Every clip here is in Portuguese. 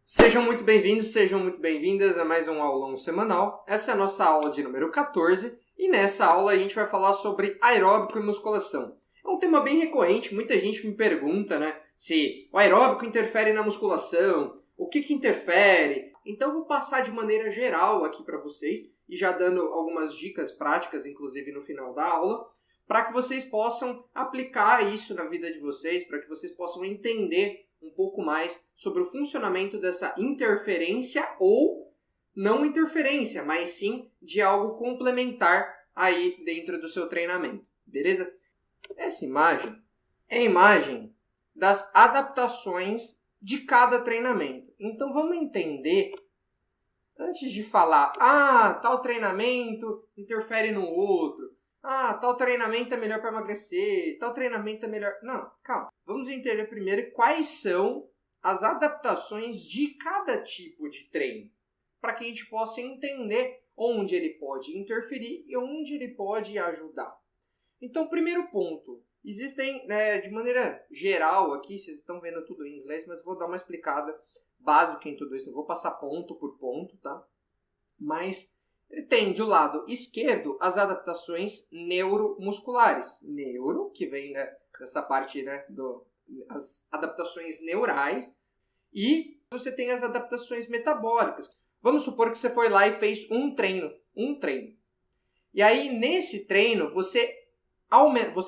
Sejam muito bem-vindos, sejam muito bem-vindas a mais um aulão semanal. Essa é a nossa aula de número 14 e nessa aula a gente vai falar sobre aeróbico e musculação. É um tema bem recorrente, muita gente me pergunta, se o aeróbico interfere na musculação, o que interfere. Então eu vou passar de maneira geral aqui para vocês e já dando algumas dicas práticas, inclusive no final da aula, para que vocês possam aplicar isso na vida de vocês, para que vocês possam entender um pouco mais sobre o funcionamento dessa interferência ou não interferência, mas sim de algo complementar aí dentro do seu treinamento, beleza? Essa imagem é a imagem das adaptações de cada treinamento. Então vamos entender, antes de falar, tal treinamento interfere no outro, tal treinamento é melhor para emagrecer, tal treinamento é melhor... Não, calma. Vamos entender primeiro quais são as adaptações de cada tipo de treino, para que a gente possa entender onde ele pode interferir e onde ele pode ajudar. Então, primeiro ponto, existem, de maneira geral aqui, vocês estão vendo tudo em inglês, mas vou dar uma explicada básica em tudo isso, não vou passar ponto por ponto, tá? Mas ele tem, de um lado esquerdo, as adaptações neuromusculares. Neuro, que vem dessa parte, as adaptações neurais. E você tem as adaptações metabólicas. Vamos supor que você foi lá e fez um treino. E aí, nesse treino, você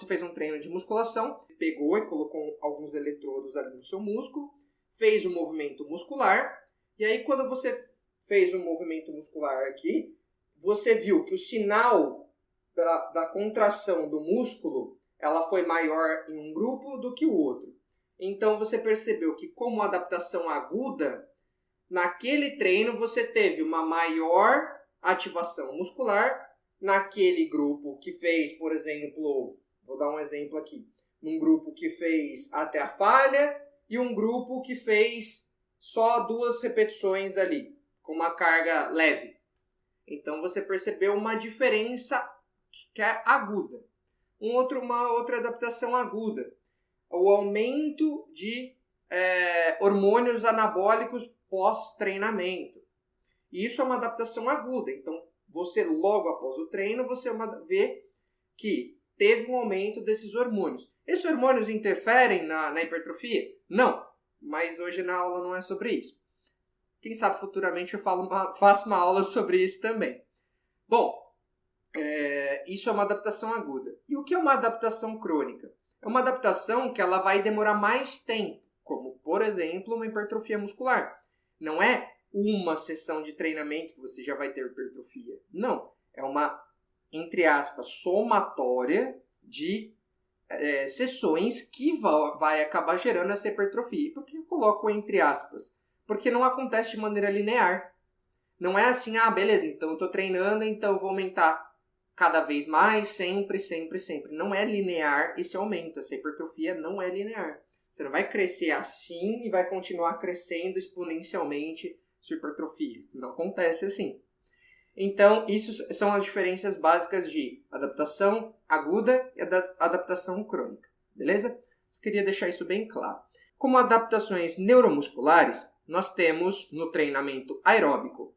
fez um treino de musculação, pegou e colocou alguns eletrodos ali no seu músculo, fez um movimento muscular, e aí quando você fez um movimento muscular aqui, você viu que o sinal da contração do músculo ela foi maior em um grupo do que o outro. Então você percebeu que como adaptação aguda, naquele treino você teve uma maior ativação muscular naquele grupo que fez, por exemplo, vou dar um exemplo aqui, um grupo que fez até a falha e um grupo que fez só 2 repetições ali, com uma carga leve. Então você percebeu uma diferença que é aguda. Uma outra adaptação aguda. O aumento de hormônios anabólicos pós-treinamento. Isso é uma adaptação aguda. Então, você logo após o treino, você vê que teve um aumento desses hormônios. Esses hormônios interferem na hipertrofia? Não. Mas hoje na aula não é sobre isso. Quem sabe futuramente eu faço uma aula sobre isso também. Bom, isso é uma adaptação aguda. E o que é uma adaptação crônica? É uma adaptação que ela vai demorar mais tempo, como, por exemplo, uma hipertrofia muscular. Não é uma sessão de treinamento que você já vai ter hipertrofia. Não. É uma, entre aspas, somatória de sessões que vai acabar gerando essa hipertrofia. E por que eu coloco entre aspas? Porque não acontece de maneira linear. Não é assim, beleza, então eu estou treinando, então eu vou aumentar cada vez mais, sempre. Não é linear esse aumento, essa hipertrofia não é linear. Você não vai crescer assim e vai continuar crescendo exponencialmente sua hipertrofia. Não acontece assim. Então, isso são as diferenças básicas de adaptação aguda e da adaptação crônica. Beleza? Eu queria deixar isso bem claro. Como adaptações neuromusculares, nós temos no treinamento aeróbico,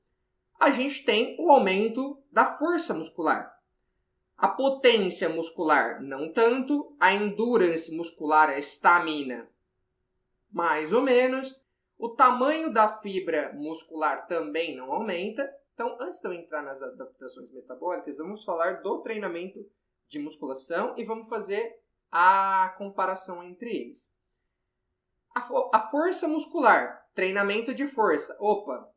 a gente tem o aumento da força muscular. A potência muscular, não tanto. A endurance muscular, a estamina, mais ou menos. O tamanho da fibra muscular também não aumenta. Então, antes de eu entrar nas adaptações metabólicas, vamos falar do treinamento de musculação e vamos fazer a comparação entre eles. A força muscular, treinamento de força.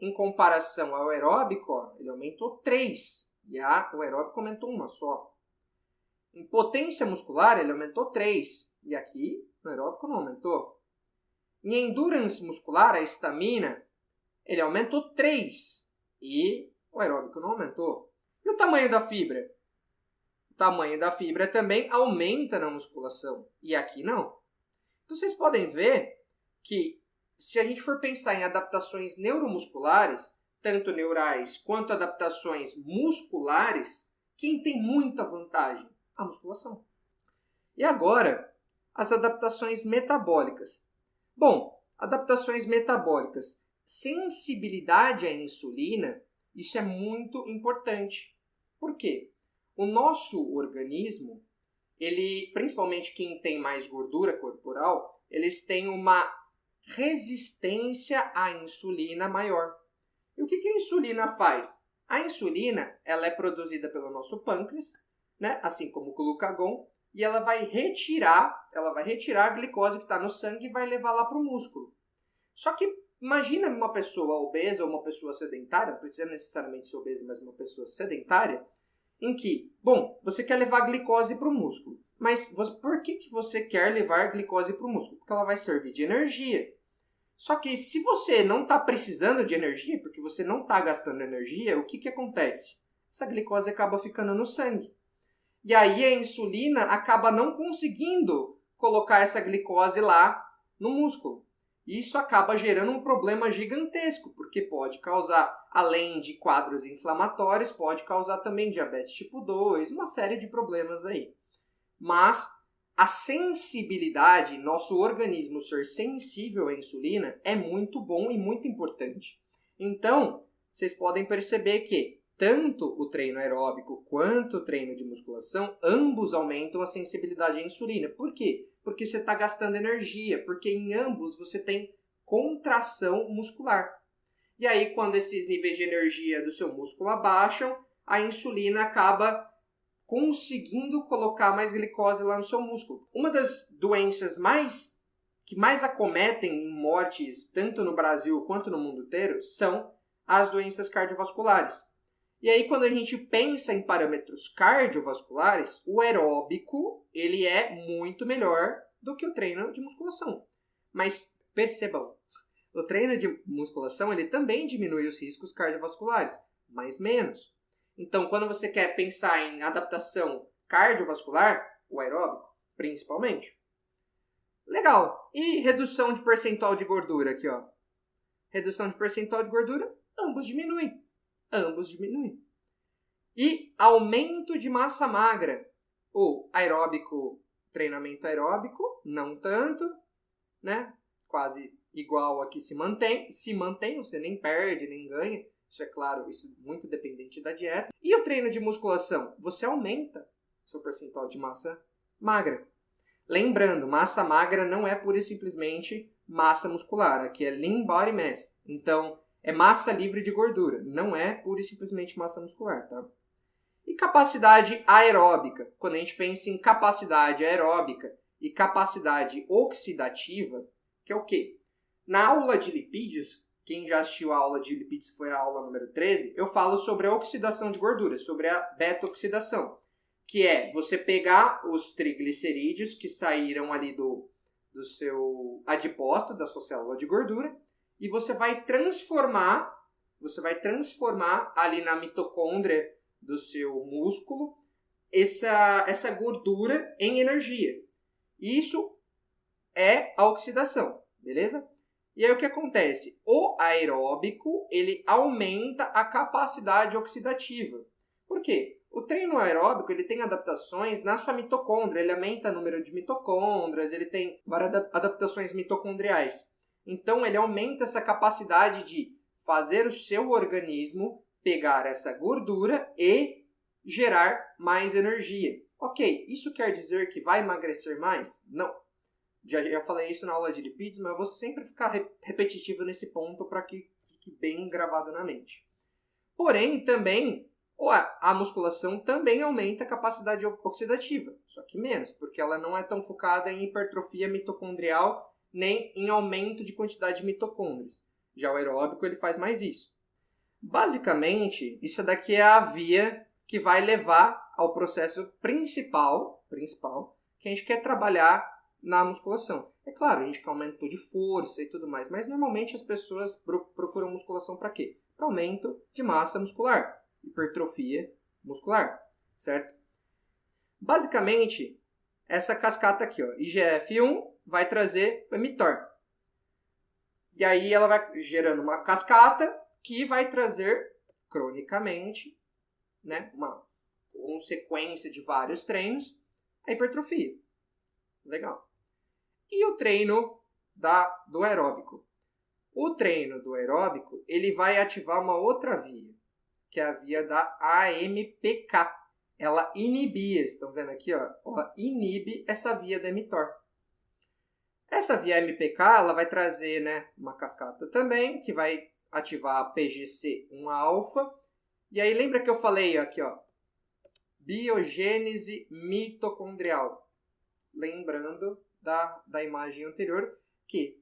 Em comparação ao aeróbico, ele aumentou 3. E o aeróbico aumentou 1 só. Em potência muscular, ele aumentou 3. E aqui, no aeróbico, não aumentou. Em endurance muscular, a estamina, ele aumentou 3. E o aeróbico não aumentou. E o tamanho da fibra? O tamanho da fibra também aumenta na musculação. E aqui não. Então, vocês podem ver que se a gente for pensar em adaptações neuromusculares, tanto neurais quanto adaptações musculares, quem tem muita vantagem? A musculação. E agora, as adaptações metabólicas. Bom, adaptações metabólicas sensibilidade à insulina, isso é muito importante. Por quê? O nosso organismo, ele, principalmente quem tem mais gordura corporal, eles têm uma resistência à insulina maior. E o que a insulina faz? A insulina, ela é produzida pelo nosso pâncreas, né? Assim como o glucagon, e ela vai retirar a glicose que está no sangue e vai levar lá para o músculo. Só que imagina uma pessoa obesa ou uma pessoa sedentária, não precisa necessariamente ser obesa, mas uma pessoa sedentária, em que, bom, você quer levar glicose para o músculo. Mas por que você quer levar glicose para o músculo? Porque ela vai servir de energia. Só que se você não está precisando de energia, porque você não está gastando energia, o que acontece? Essa glicose acaba ficando no sangue. E aí a insulina acaba não conseguindo colocar essa glicose lá no músculo. Isso acaba gerando um problema gigantesco, porque pode causar, além de quadros inflamatórios, pode causar também diabetes tipo 2, uma série de problemas aí. Mas a sensibilidade, nosso organismo ser sensível à insulina, é muito bom e muito importante. Então, vocês podem perceber que tanto o treino aeróbico quanto o treino de musculação, ambos aumentam a sensibilidade à insulina. Por quê? Porque você está gastando energia, porque em ambos você tem contração muscular. E aí, quando esses níveis de energia do seu músculo abaixam, a insulina acaba conseguindo colocar mais glicose lá no seu músculo. Uma das doenças que mais acometem em mortes, tanto no Brasil quanto no mundo inteiro, são as doenças cardiovasculares. E aí, quando a gente pensa em parâmetros cardiovasculares, o aeróbico ele é muito melhor do que o treino de musculação. Mas percebam, o treino de musculação ele também diminui os riscos cardiovasculares, mas menos. Então, quando você quer pensar em adaptação cardiovascular, o aeróbico, principalmente. Legal. E redução de percentual de gordura aqui, ó. Redução de percentual de gordura, ambos diminuem. Ambos diminuem. E aumento de massa magra. O aeróbico, treinamento aeróbico, não tanto, né? Quase igual aqui se mantém, você nem perde, nem ganha. Isso é claro, isso é muito dependente da dieta. E o treino de musculação? Você aumenta seu percentual de massa magra. Lembrando, massa magra não é pura e simplesmente massa muscular. Aqui é lean body mass. Então, é massa livre de gordura. Não é pura e simplesmente massa muscular, tá? E capacidade aeróbica. Quando a gente pensa em capacidade aeróbica e capacidade oxidativa, que é o quê? Na aula de lipídios, quem já assistiu a aula de lipídios, que foi a aula número 13, eu falo sobre a oxidação de gordura, sobre a beta-oxidação, que é você pegar os triglicerídeos que saíram ali do seu adipócito, da sua célula de gordura, e você vai transformar ali na mitocôndria do seu músculo essa gordura em energia. Isso é a oxidação, beleza? E aí o que acontece? O aeróbico, ele aumenta a capacidade oxidativa. Por quê? O treino aeróbico, ele tem adaptações na sua mitocôndria, ele aumenta o número de mitocôndrias, ele tem várias adaptações mitocondriais. Então, ele aumenta essa capacidade de fazer o seu organismo pegar essa gordura e gerar mais energia. Ok, isso quer dizer que vai emagrecer mais? Não. Já falei isso na aula de lipídios, mas eu vou sempre ficar repetitivo nesse ponto para que fique bem gravado na mente. Porém, também, a musculação também aumenta a capacidade oxidativa, só que menos, porque ela não é tão focada em hipertrofia mitocondrial nem em aumento de quantidade de mitocôndrias. Já o aeróbico ele faz mais isso. Basicamente, isso daqui é a via que vai levar ao processo principal que a gente quer trabalhar na musculação. É claro, a gente quer aumento de força e tudo mais, mas normalmente as pessoas procuram musculação para quê? Para aumento de massa muscular, hipertrofia muscular, certo? Basicamente, essa cascata aqui, ó, IGF-1 vai trazer o mTOR. E aí ela vai gerando uma cascata que vai trazer cronicamente, né, uma consequência de vários treinos, a hipertrofia. Legal. E o treino do aeróbico? O treino do aeróbico, ele vai ativar uma outra via, que é a via da AMPK. Ela inibia, estão vendo aqui, ó, ela inibe essa via da mTOR. Essa via AMPK, ela vai trazer, né, uma cascata também, que vai ativar a PGC1-alfa. E aí lembra que eu falei aqui, ó, biogênese mitocondrial. Lembrando da imagem anterior, que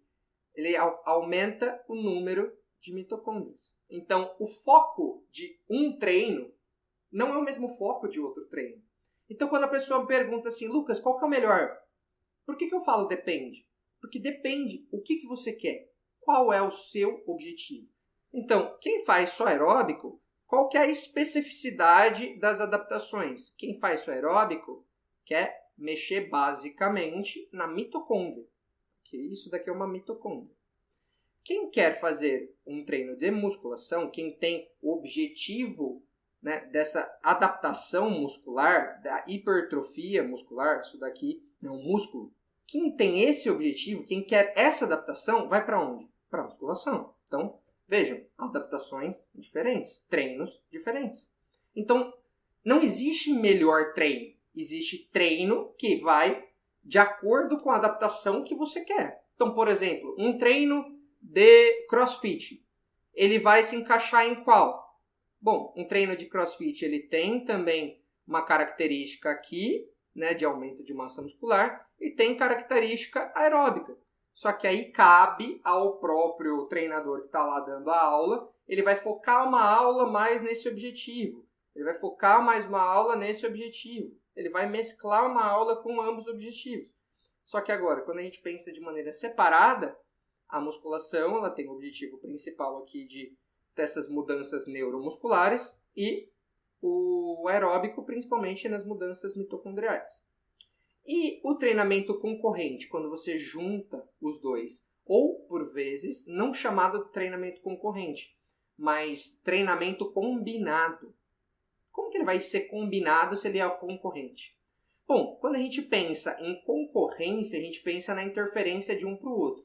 ele aumenta o número de mitocôndrias. Então, o foco de um treino não é o mesmo foco de outro treino. Então, quando a pessoa me pergunta assim, Lucas, qual que é o melhor? Por que eu falo depende? Porque depende o que você quer. Qual é o seu objetivo? Então, quem faz só aeróbico, qual que é a especificidade das adaptações? Quem faz só aeróbico quer mexer basicamente na mitocôndria. Isso daqui é uma mitocôndria. Quem quer fazer um treino de musculação, quem tem o objetivo, né, dessa adaptação muscular, da hipertrofia muscular, isso daqui é um músculo. Quem tem esse objetivo, quem quer essa adaptação, vai para onde? Para a musculação. Então, vejam, adaptações diferentes, treinos diferentes. Então, não existe melhor treino. Existe treino que vai de acordo com a adaptação que você quer. Então, por exemplo, um treino de CrossFit, ele vai se encaixar em qual? Bom, um treino de CrossFit, ele tem também uma característica aqui, né, de aumento de massa muscular, e tem característica aeróbica. Só que aí cabe ao próprio treinador que está lá dando a aula, ele vai focar uma aula mais nesse objetivo. Ele vai focar mais uma aula nesse objetivo. Ele vai mesclar uma aula com ambos os objetivos. Só que agora, quando a gente pensa de maneira separada, a musculação ela tem o objetivo principal aqui dessas mudanças neuromusculares e o aeróbico principalmente nas mudanças mitocondriais. E o treinamento concorrente, quando você junta os dois, ou por vezes, não chamado de treinamento concorrente, mas treinamento combinado. Como que ele vai ser combinado se ele é concorrente? Bom, quando a gente pensa em concorrência, a gente pensa na interferência de um para o outro.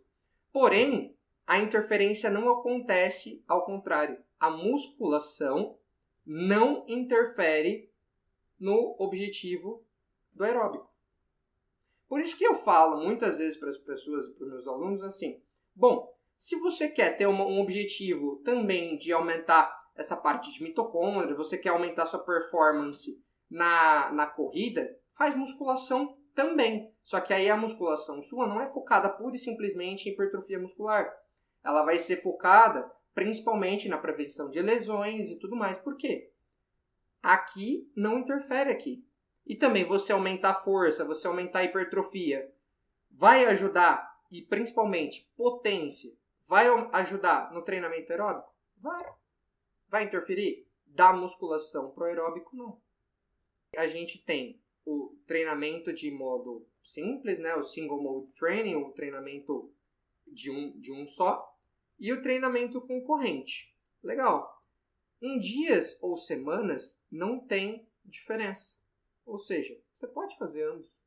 Porém, a interferência não acontece ao contrário. A musculação não interfere no objetivo do aeróbico. Por isso que eu falo muitas vezes para as pessoas, para os meus alunos, assim, bom, se você quer ter um objetivo também de aumentar essa parte de mitocôndria, você quer aumentar sua performance na corrida, faz musculação também. Só que aí a musculação sua não é focada pura e simplesmente em hipertrofia muscular. Ela vai ser focada principalmente na prevenção de lesões e tudo mais. Por quê? Aqui não interfere aqui. E também você aumentar a força, você aumentar a hipertrofia, vai ajudar, e principalmente potência, vai ajudar no treinamento aeróbico? Vai. Vai interferir? Da musculação pro aeróbico, não. A gente tem o treinamento de modo simples, né? O single mode training, o treinamento de um só, e o treinamento concorrente. Legal. Em dias ou semanas não tem diferença. Ou seja, você pode fazer ambos.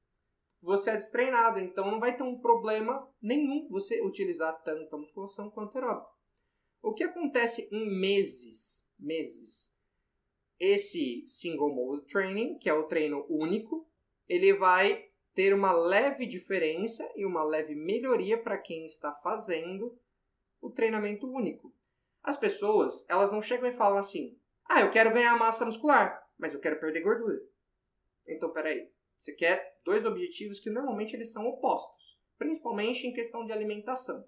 Você é destreinado, então não vai ter um problema nenhum você utilizar tanto a musculação quanto a aeróbico. O que acontece em meses? Esse single mode training, que é o treino único, ele vai ter uma leve diferença e uma leve melhoria para quem está fazendo o treinamento único. As pessoas, elas não chegam e falam assim, eu quero ganhar massa muscular, mas eu quero perder gordura. Então, peraí, você quer dois objetivos que normalmente eles são opostos, principalmente em questão de alimentação.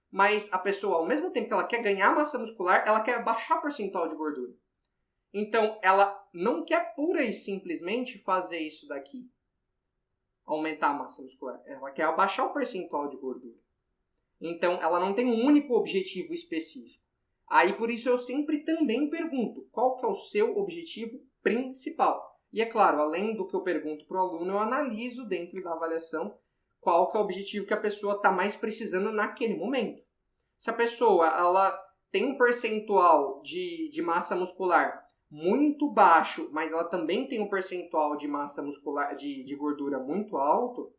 Mas a pessoa, ao mesmo tempo que ela quer ganhar massa muscular, ela quer baixar o percentual de gordura. Então, ela não quer pura e simplesmente fazer isso daqui, aumentar a massa muscular. Ela quer abaixar o percentual de gordura. Então, ela não tem um único objetivo específico. Aí, por isso, eu sempre também pergunto, qual que é o seu objetivo principal? E é claro, além do que eu pergunto para o aluno, eu analiso dentro da avaliação qual que é o objetivo que a pessoa está mais precisando naquele momento. Se a pessoa ela tem um percentual de massa muscular muito baixo, mas ela também tem um percentual de massa muscular, de gordura muito alto,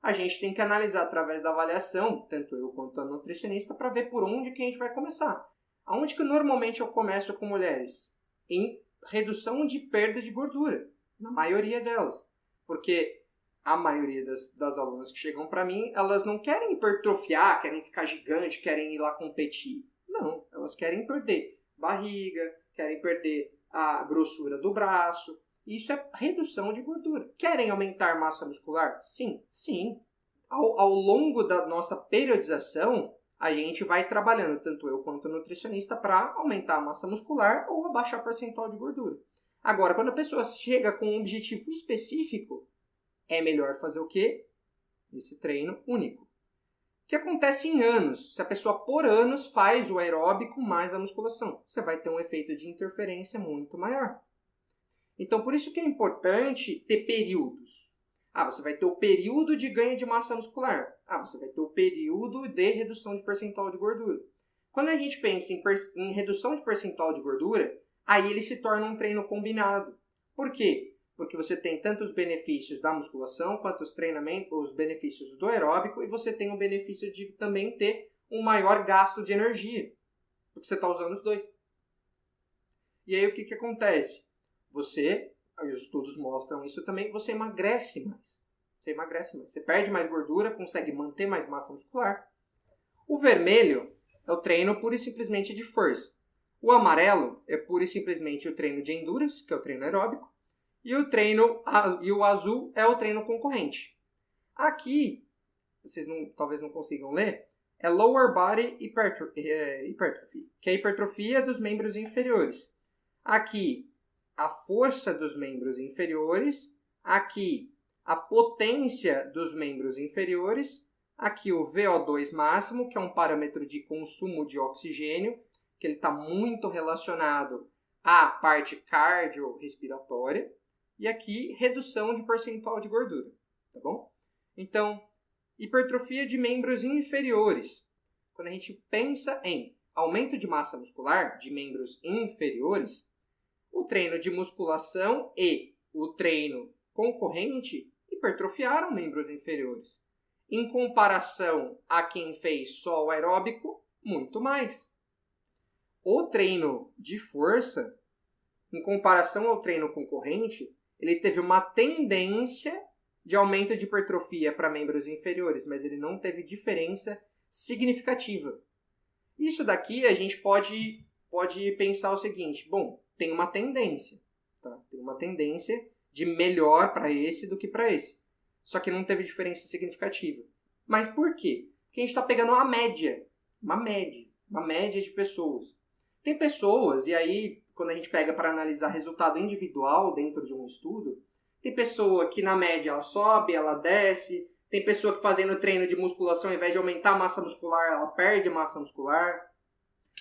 a gente tem que analisar através da avaliação, tanto eu quanto a nutricionista, para ver por onde que a gente vai começar. Aonde que normalmente eu começo com mulheres? Em redução de perda de gordura, na maioria delas. Porque a maioria das alunas que chegam para mim, elas não querem hipertrofiar, querem ficar gigante, querem ir lá competir. Não, elas querem perder barriga, querem perder a grossura do braço. Isso é redução de gordura. Querem aumentar massa muscular? Sim, sim. Ao longo da nossa periodização, a gente vai trabalhando, tanto eu quanto o nutricionista, para aumentar a massa muscular ou abaixar o percentual de gordura. Agora, quando a pessoa chega com um objetivo específico, é melhor fazer o quê? Esse treino único. O que acontece em anos? Se a pessoa por anos faz o aeróbico mais a musculação, você vai ter um efeito de interferência muito maior. Então, por isso que é importante ter períodos. Você vai ter o período de ganho de massa muscular. Você vai ter o período de redução de percentual de gordura. Quando a gente pensa em redução de percentual de gordura, aí ele se torna um treino combinado. Por quê? Porque você tem tanto os benefícios da musculação, quanto os benefícios do aeróbico, e você tem o benefício de também ter um maior gasto de energia, porque você está usando os dois. E aí o que acontece? Os estudos mostram isso também, você emagrece mais. Você perde mais gordura, consegue manter mais massa muscular. O vermelho é o treino pura e simplesmente de força. O amarelo é pura e simplesmente o treino de endurance, que é o treino aeróbico. E o azul é o treino concorrente. Aqui, vocês talvez não consigam ler, é Lower Body Hypertrophy, que é a hipertrofia dos membros inferiores. Aqui, a força dos membros inferiores. Aqui, a potência dos membros inferiores. Aqui, o VO2 máximo, que é um parâmetro de consumo de oxigênio, que ele está muito relacionado à parte cardiorrespiratória. E aqui, redução de percentual de gordura, tá bom? Então, hipertrofia de membros inferiores. Quando a gente pensa em aumento de massa muscular de membros inferiores, o treino de musculação e o treino concorrente hipertrofiaram membros inferiores. Em comparação a quem fez só o aeróbico, muito mais. O treino de força, em comparação ao treino concorrente, ele teve uma tendência de aumento de hipertrofia para membros inferiores, mas ele não teve diferença significativa. Isso daqui a gente pode pensar o seguinte, bom, tem uma tendência, tá? Tem uma tendência de melhor para esse do que para esse. Só que não teve diferença significativa. Mas por quê? Porque a gente está pegando uma média de pessoas. Tem pessoas, e aí quando a gente pega para analisar resultado individual dentro de um estudo, tem pessoa que na média ela sobe, ela desce, tem pessoa que fazendo treino de musculação, ao invés de aumentar a massa muscular, ela perde massa muscular.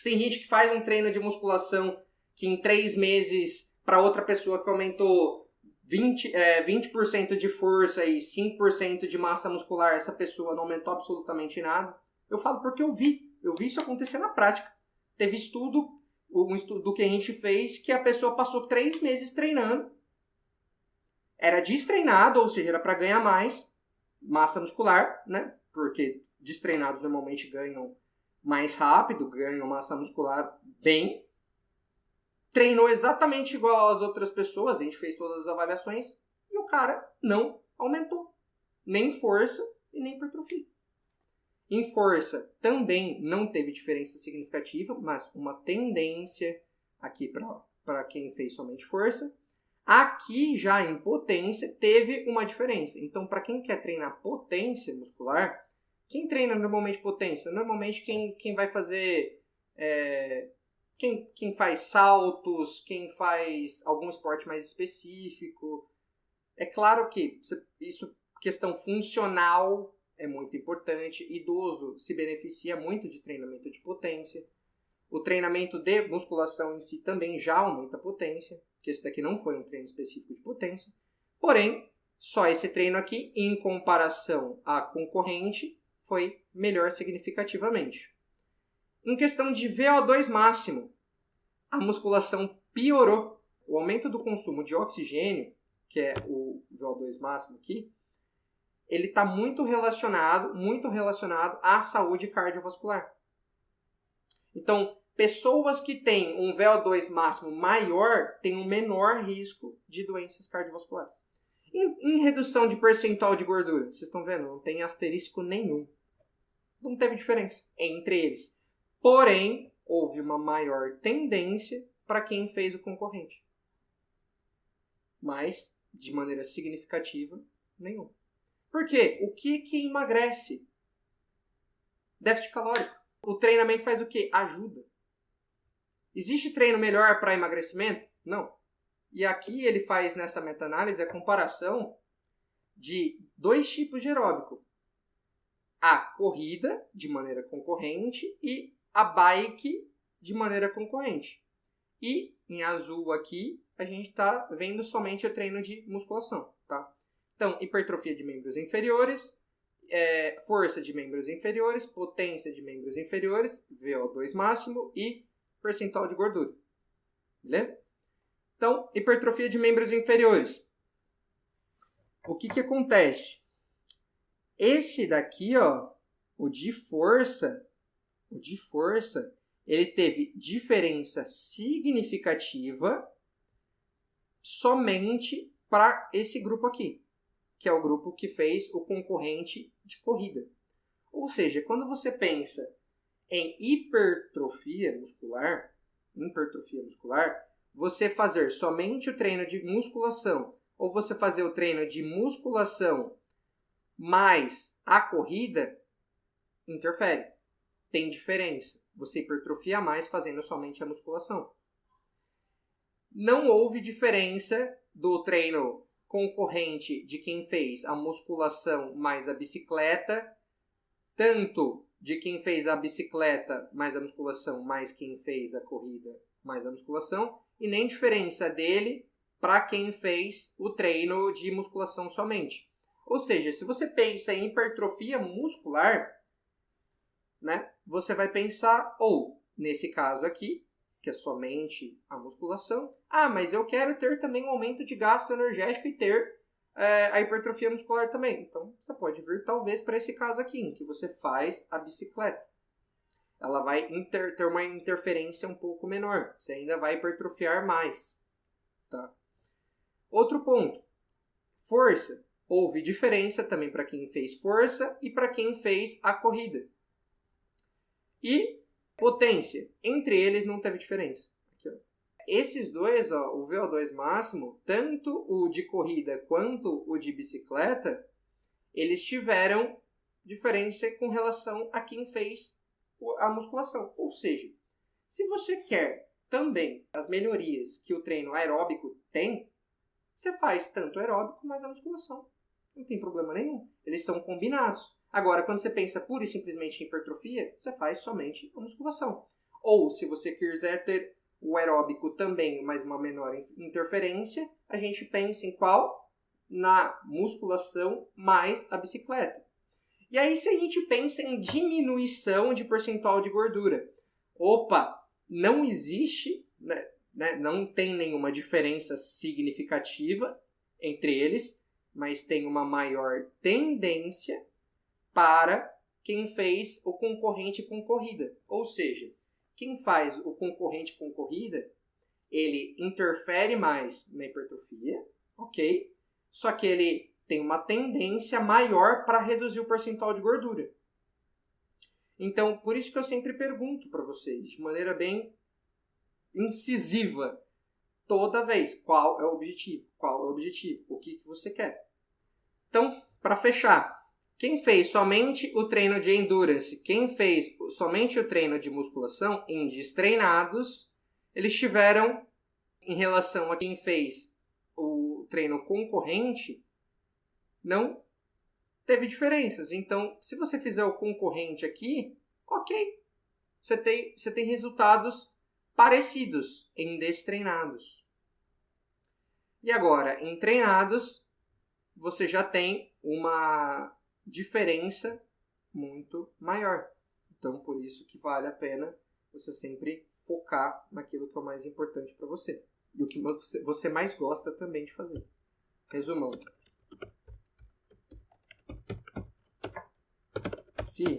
Tem gente que faz um treino de musculação que em 3 meses, para outra pessoa que aumentou 20% de força e 5% de massa muscular, essa pessoa não aumentou absolutamente nada. Eu falo porque eu vi isso acontecer na prática. Teve um estudo que a gente fez que a pessoa passou 3 meses treinando. Era destreinado, ou seja, era para ganhar mais massa muscular, né? Porque destreinados normalmente ganham mais rápido, ganham massa muscular bem. Treinou exatamente igual às outras pessoas, a gente fez todas as avaliações, e o cara não aumentou. Nem força e nem hipertrofia. Em força também não teve diferença significativa, mas uma tendência aqui para quem fez somente força. Aqui já em potência teve uma diferença. Então, para quem quer treinar potência muscular, quem treina normalmente potência? Normalmente quem vai fazer... Quem faz saltos, quem faz algum esporte mais específico. É claro que isso, questão funcional, é muito importante. Idoso se beneficia muito de treinamento de potência. O treinamento de musculação em si também já aumenta a potência, porque esse daqui não foi um treino específico de potência. Porém, só esse treino aqui, em comparação à concorrente, foi melhor significativamente. Em questão de VO2 máximo, a musculação piorou. O aumento do consumo de oxigênio, que é o VO2 máximo aqui, ele está muito relacionado à saúde cardiovascular. Então, pessoas que têm um VO2 máximo maior têm um menor risco de doenças cardiovasculares. Em redução de percentual de gordura, vocês estão vendo? Não tem asterisco nenhum. Não teve diferença entre eles. Porém, houve uma maior tendência para quem fez o concorrente. Mas, de maneira significativa, nenhum. Por quê? O que emagrece? Déficit calórico. O treinamento faz o quê? Ajuda. Existe treino melhor para emagrecimento? Não. E aqui ele faz nessa meta-análise a comparação de 2 tipos de aeróbico. A corrida, de maneira concorrente, e a bike, de maneira concorrente. E, em azul aqui, a gente está vendo somente o treino de musculação. Tá? Então, hipertrofia de membros inferiores, força de membros inferiores, potência de membros inferiores, VO2 máximo e percentual de gordura. Beleza? Então, hipertrofia de membros inferiores. O que acontece? Esse daqui, ó, o de força, ele teve diferença significativa somente para esse grupo aqui, que é o grupo que fez o concorrente de corrida. Ou seja, quando você pensa em hipertrofia muscular, você fazer somente o treino de musculação ou você fazer o treino de musculação mais a corrida, interfere. Tem diferença. Você hipertrofia mais fazendo somente a musculação. Não houve diferença do treino concorrente de quem fez a musculação mais a bicicleta, tanto de quem fez a bicicleta mais a musculação, mais quem fez a corrida mais a musculação, e nem diferença dele para quem fez o treino de musculação somente. Ou seja, se você pensa em hipertrofia muscular, né, você vai pensar, ou nesse caso aqui, que é somente a musculação, mas eu quero ter também um aumento de gasto energético e ter a hipertrofia muscular também. Então, você pode vir talvez para esse caso aqui, em que você faz a bicicleta. Ela vai ter uma interferência um pouco menor. Você ainda vai hipertrofiar mais. Tá? Outro ponto. Força. Houve diferença também para quem fez força e para quem fez a corrida. E potência. Entre eles não teve diferença. Aqui, ó. Esses dois, ó, o VO2 máximo, tanto o de corrida quanto o de bicicleta, eles tiveram diferença com relação a quem fez a musculação. Ou seja, se você quer também as melhorias que o treino aeróbico tem, você faz tanto aeróbico mais a musculação. Não tem problema nenhum. Eles são combinados. Agora, quando você pensa pura e simplesmente em hipertrofia, você faz somente a musculação. Ou, se você quiser ter o aeróbico também, mas uma menor interferência, a gente pensa em qual? Na musculação mais a bicicleta. E aí, se a gente pensa em diminuição de percentual de gordura, não existe, né, não tem nenhuma diferença significativa entre eles, mas tem uma maior tendência para quem fez o concorrente com corrida. Ou seja, quem faz o concorrente com corrida, ele interfere mais na hipertrofia, ok? Só que ele tem uma tendência maior para reduzir o percentual de gordura. Então, por isso que eu sempre pergunto para vocês, de maneira bem incisiva, toda vez, qual é o objetivo? Qual é o objetivo? O que você quer? Então, para fechar, quem fez somente o treino de endurance, quem fez somente o treino de musculação, em destreinados, eles tiveram, em relação a quem fez o treino concorrente, não teve diferenças. Então, se você fizer o concorrente aqui, ok. Você tem resultados parecidos em destreinados. E agora, em treinados, você já tem uma diferença muito maior. Então, por isso que vale a pena você sempre focar naquilo que é o mais importante para você. E o que você mais gosta também de fazer. Resumando. Se o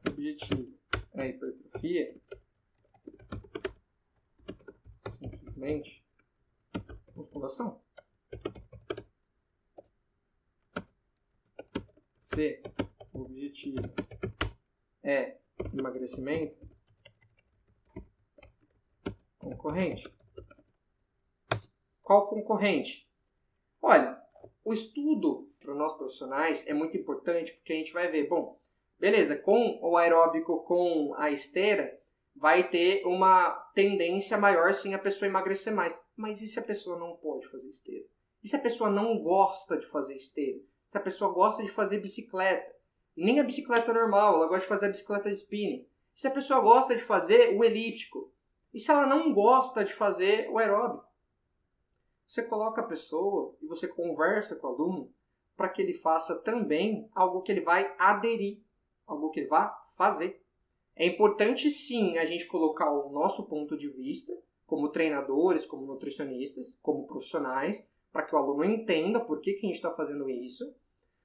objetivo é hipertrofia, simplesmente musculação. Se o objetivo é emagrecimento, concorrente. Qual concorrente? Olha, o estudo para nós profissionais é muito importante porque a gente vai ver, bom, beleza, com o aeróbico, com a esteira, vai ter uma tendência maior sim a pessoa emagrecer mais. Mas e se a pessoa não pode fazer esteira? E se a pessoa não gosta de fazer esteira? Se a pessoa gosta de fazer bicicleta? E nem a bicicleta normal, ela gosta de fazer a bicicleta de spinning. E se a pessoa gosta de fazer o elíptico? E se ela não gosta de fazer o aeróbico? Você coloca a pessoa e você conversa com o aluno para que ele faça também algo que ele vai aderir, algo que ele vai fazer. É importante sim a gente colocar o nosso ponto de vista, como treinadores, como nutricionistas, como profissionais, para que o aluno entenda por que a gente está fazendo isso.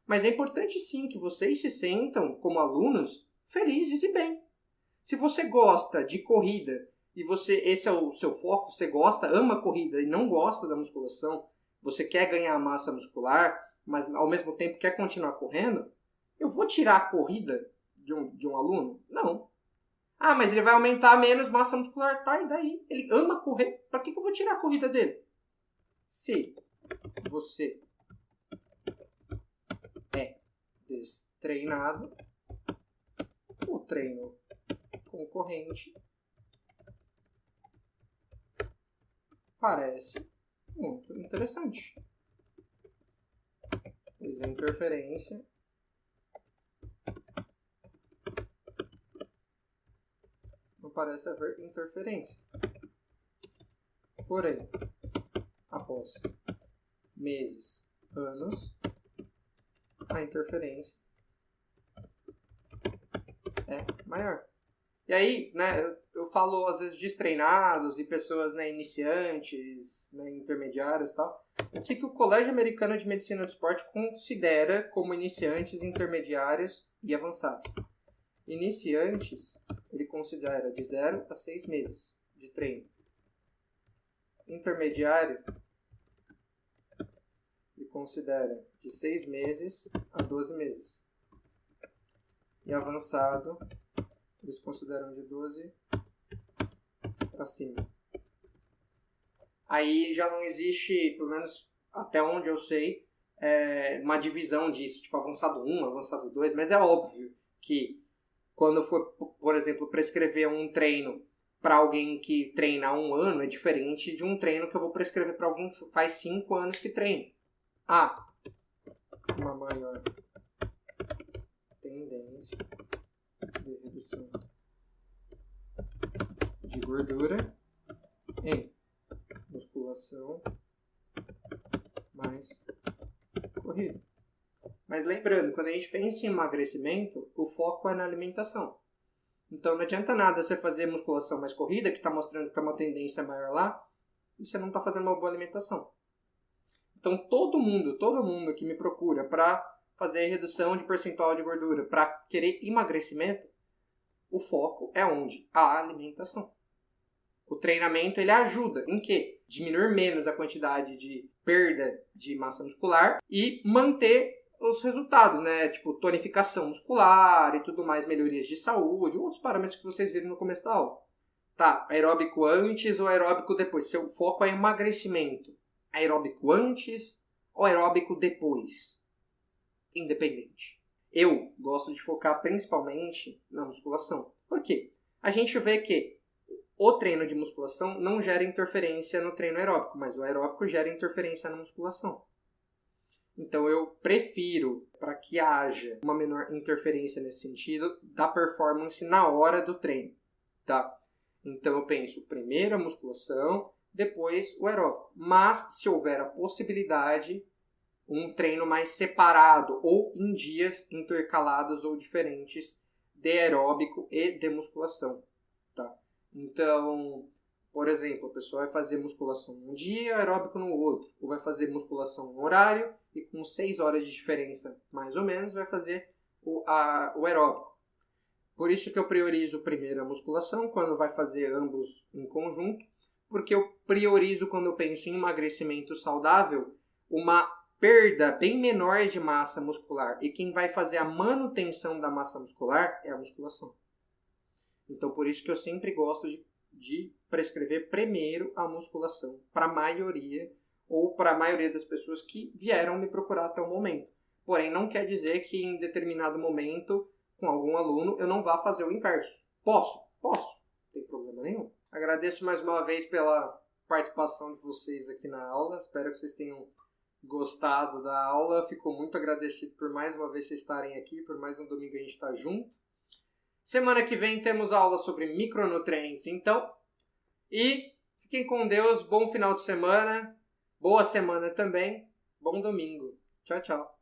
Mas é importante sim que vocês se sentam como alunos felizes e bem. Se você gosta de corrida e esse é o seu foco, você gosta, ama a corrida e não gosta da musculação, você quer ganhar massa muscular, mas ao mesmo tempo quer continuar correndo, eu vou tirar a corrida de um aluno? Não. Ah, mas ele vai aumentar menos massa muscular. Tá, e daí? Ele ama correr. Para que eu vou tirar a corrida dele? Se você é destreinado, o treino concorrente parece muito interessante. Pois a interferência não parece haver interferência. Porém, após meses, anos, a interferência é maior. E aí, né, eu falo às vezes destreinados e pessoas, né, iniciantes, né, intermediários e tal. O que o Colégio Americano de Medicina do Esporte considera como iniciantes, intermediários e avançados? Iniciantes, ele considera de 0 a 6 meses de treino. Intermediário, ele considera de 6 meses a 12 meses. E avançado, eles consideram de 12 para cima. Aí já não existe, pelo menos até onde eu sei, uma divisão disso, tipo avançado 1, avançado 2, mas é óbvio que quando eu for, por exemplo, prescrever um treino para alguém que treina há 1 ano, é diferente de um treino que eu vou prescrever para alguém que faz 5 anos que treina. Há uma maior tendência de redução de gordura em musculação mais corrida. Mas lembrando, quando a gente pensa em emagrecimento, o foco é na alimentação. Então não adianta nada você fazer musculação mais corrida, que está mostrando que tem uma tendência maior lá, e você não está fazendo uma boa alimentação. Então todo mundo que me procura para fazer redução de percentual de gordura, para querer emagrecimento, o foco é onde? A alimentação. O treinamento ele ajuda em quê? Diminuir menos a quantidade de perda de massa muscular e manter os resultados, né? Tipo tonificação muscular e tudo mais, melhorias de saúde, outros parâmetros que vocês viram no começo da aula. Tá, aeróbico antes ou aeróbico depois? Seu foco é emagrecimento. Aeróbico antes ou aeróbico depois? Independente. Eu gosto de focar principalmente na musculação. Por quê? A gente vê que o treino de musculação não gera interferência no treino aeróbico, mas o aeróbico gera interferência na musculação. Então eu prefiro, para que haja uma menor interferência nesse sentido, da performance na hora do treino. Tá? Então eu penso primeiro a musculação, depois o aeróbico. Mas se houver a possibilidade, um treino mais separado ou em dias intercalados ou diferentes de aeróbico e de musculação. Tá? Então, por exemplo, a pessoa vai fazer musculação um dia, aeróbico no outro. Ou vai fazer musculação no horário e com 6 horas de diferença, mais ou menos, vai fazer o aeróbico. Por isso que eu priorizo primeiro a musculação, quando vai fazer ambos em conjunto, porque eu priorizo, quando eu penso em emagrecimento saudável, uma perda bem menor de massa muscular. E quem vai fazer a manutenção da massa muscular é a musculação. Então, por isso que eu sempre gosto de prescrever primeiro a musculação para a maioria, ou para a maioria das pessoas que vieram me procurar até o momento. Porém, não quer dizer que em determinado momento, com algum aluno, eu não vá fazer o inverso. Posso, não tem problema nenhum. Agradeço mais uma vez pela participação de vocês aqui na aula. Espero que vocês tenham gostado da aula. Fico muito agradecido por mais uma vez vocês estarem aqui, por mais um domingo a gente estar junto. Semana que vem temos aula sobre micronutrientes, então. E fiquem com Deus, bom final de semana, boa semana também, bom domingo. Tchau, tchau.